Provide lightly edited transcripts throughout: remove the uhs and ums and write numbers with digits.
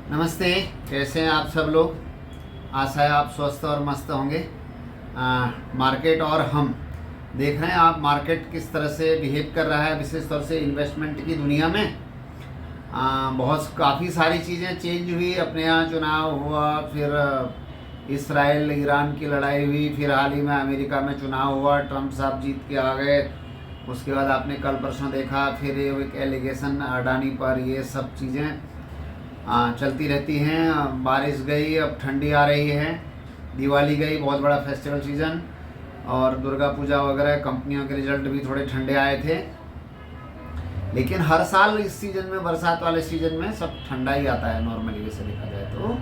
नमस्ते। कैसे हैं आप सब लोग। आशा है आप स्वस्थ और मस्त होंगे। मार्केट और हम देख रहे हैं आप मार्केट किस तरह से बिहेव कर रहा है, विशेष तौर से इन्वेस्टमेंट की दुनिया में। बहुत काफ़ी सारी चीज़ें चेंज हुई। अपने यहाँ चुनाव हुआ, फिर इसराइल ईरान की लड़ाई हुई, फिर हाल ही में अमेरिका में चुनाव हुआ, ट्रम्प साहब जीत के आ गए। उसके बाद आपने कल परसों देखा फिर एक एलिगेशन अडानी पर, ये सब चीज़ें चलती रहती हैं। बारिश गई, अब ठंडी आ रही है, दिवाली गई, बहुत बड़ा फेस्टिवल सीज़न, और दुर्गा पूजा वगैरह कंपनियों के रिजल्ट भी थोड़े ठंडे आए थे। लेकिन हर साल इस सीज़न में, बरसात वाले सीज़न में सब ठंडा ही आता है नॉर्मली वैसे देखा जाए तो।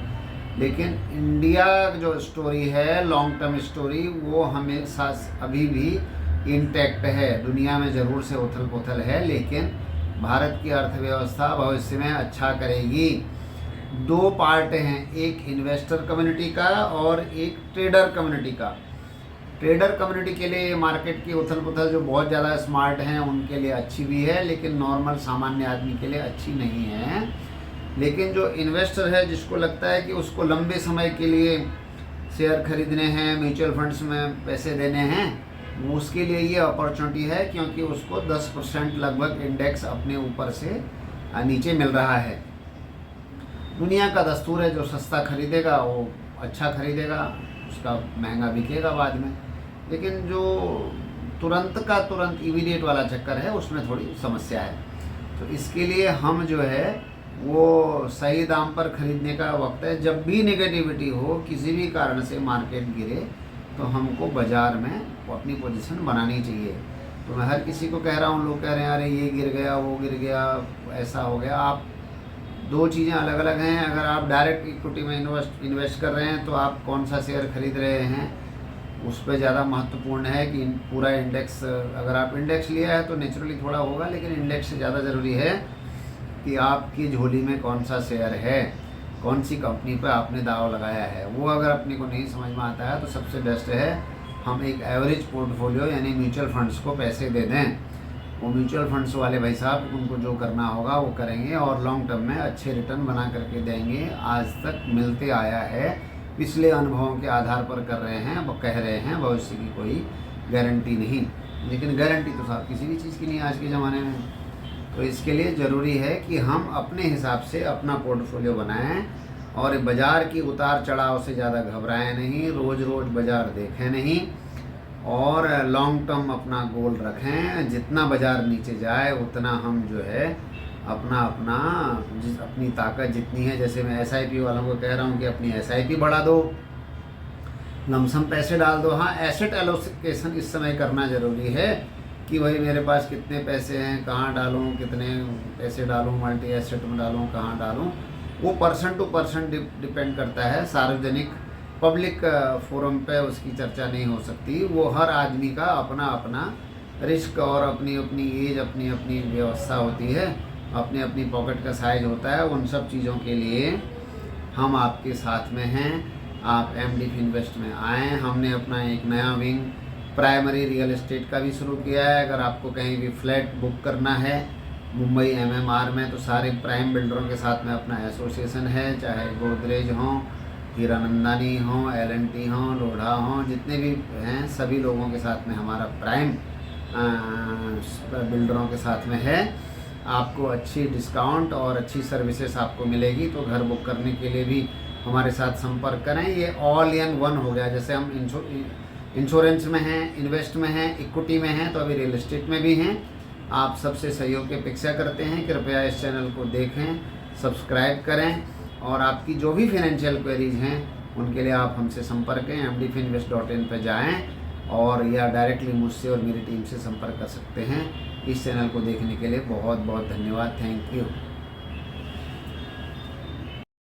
लेकिन इंडिया जो स्टोरी है, लॉन्ग टर्म स्टोरी, वो हमेशा अभी भी इंटैक्ट है। दुनिया में ज़रूर से उथल पुथल है, लेकिन भारत की अर्थव्यवस्था भविष्य में अच्छा करेगी। दो पार्ट हैं, एक इन्वेस्टर कम्युनिटी का और एक ट्रेडर कम्युनिटी का। ट्रेडर कम्युनिटी के लिए मार्केट की उथल पुथल जो बहुत ज़्यादा स्मार्ट हैं उनके लिए अच्छी भी है, लेकिन नॉर्मल सामान्य आदमी के लिए अच्छी नहीं है। लेकिन जो इन्वेस्टर है, जिसको लगता है कि उसको लंबे समय के लिए शेयर खरीदने हैं, म्यूचुअल फंड्स में पैसे देने हैं, उसके लिए ये अपॉर्चुनिटी है, क्योंकि उसको 10% लगभग इंडेक्स अपने ऊपर से नीचे मिल रहा है। दुनिया का दस्तूर है, जो सस्ता खरीदेगा वो अच्छा खरीदेगा, उसका महंगा बिकेगा बाद में। लेकिन जो तुरंत का तुरंत इमीडिएट वाला चक्कर है, उसमें थोड़ी समस्या है। तो इसके लिए हम जो है वो सही दाम पर खरीदने का वक्त है। जब भी नेगेटिविटी हो, किसी भी कारण से मार्केट गिरे, तो हमको बाज़ार में अपनी पोजीशन बनानी चाहिए। तो मैं हर किसी को कह रहा हूँ, लोग कह रहे हैं अरे ये गिर गया, वो गिर गया, ऐसा हो गया। आप दो चीज़ें अलग अलग हैं। अगर आप डायरेक्ट इक्विटी में इन्वेस्ट कर रहे हैं तो आप कौन सा शेयर खरीद रहे हैं, उस पर ज़्यादा महत्वपूर्ण है कि पूरा इंडेक्स। अगर आप इंडेक्स लिया है तो नेचुरली थोड़ा होगा, लेकिन इंडेक्स से ज़्यादा ज़रूरी है कि आपकी झोली में कौन सा शेयर है, कौन सी कंपनी पर आपने दाव लगाया है। वो अगर अपने को नहीं समझ में आता है तो सबसे बेस्ट है हम एक एवरेज पोर्टफोलियो यानी म्यूचुअल फंड्स को पैसे दे दें। वो म्यूचुअल फंड्स वाले भाई साहब, उनको जो करना होगा वो करेंगे और लॉन्ग टर्म में अच्छे रिटर्न बना करके देंगे। आज तक मिलते आया है, पिछले अनुभवों के आधार पर कर रहे हैं, वो कह रहे हैं। भविष्य की कोई गारंटी नहीं, लेकिन गारंटी तो साहब किसी भी चीज़ की नहीं आज के ज़माने में। तो इसके लिए ज़रूरी है कि हम अपने हिसाब से अपना पोर्टफोलियो बनाएं और बाज़ार की उतार चढ़ाव से ज़्यादा घबराएं नहीं, रोज़ रोज़ बाज़ार देखें नहीं, और लॉन्ग टर्म अपना गोल रखें। जितना बाज़ार नीचे जाए उतना हम जो है अपनी ताकत जितनी है, जैसे मैं SIP वालों को कह रहा हूँ कि अपनी SIP बढ़ा दो, लमसम पैसे डाल दो। हाँ, एसेट एलोकेशन इस समय करना ज़रूरी है कि भाई मेरे पास कितने पैसे हैं, कहाँ डालूँ, कितने पैसे डालूँ, मल्टी एसेट में डालूँ, कहाँ डालूँ। वो पर्सन टू पर्सन डिपेंड करता है। सार्वजनिक पब्लिक फोरम पे उसकी चर्चा नहीं हो सकती। वो हर आदमी का अपना अपना रिस्क और अपनी अपनी एज, अपनी अपनी व्यवस्था होती है, अपनी अपनी पॉकेट का साइज होता है। उन सब चीज़ों के लिए हम आपके साथ में हैं। आप MD इन्वेस्ट में आएँ। हमने अपना एक नया विंग प्राइमरी रियल एस्टेट का भी शुरू किया है। अगर आपको कहीं भी फ्लैट बुक करना है मुंबई MMR में, तो सारे प्राइम बिल्डरों के साथ में अपना एसोसिएशन है, चाहे गोदरेज हों, हीरानंदानी हों, L&T हों, लोढ़ा हों, जितने भी हैं सभी लोगों के साथ में हमारा प्राइम बिल्डरों के साथ में है। आपको अच्छी डिस्काउंट और अच्छी सर्विसेज आपको मिलेगी। तो घर बुक करने के लिए भी हमारे साथ संपर्क करें। ये ऑल इन वन हो गया। जैसे हम इंश्योरेंस में हैं, इन्वेस्ट में हैं, इक्विटी में हैं, तो अभी रियल एस्टेट में भी हैं। आप सबसे सहयोग की अपेक्षा करते हैं। कृपया इस चैनल को देखें, सब्सक्राइब करें, और आपकी जो भी फाइनेंशियल क्वेरीज हैं उनके लिए आप हमसे संपर्क करें। mdfinvest.in पर जाएं और या डायरेक्टली मुझसे और मेरी टीम से संपर्क कर सकते हैं। इस चैनल को देखने के लिए बहुत बहुत धन्यवाद। Thank you.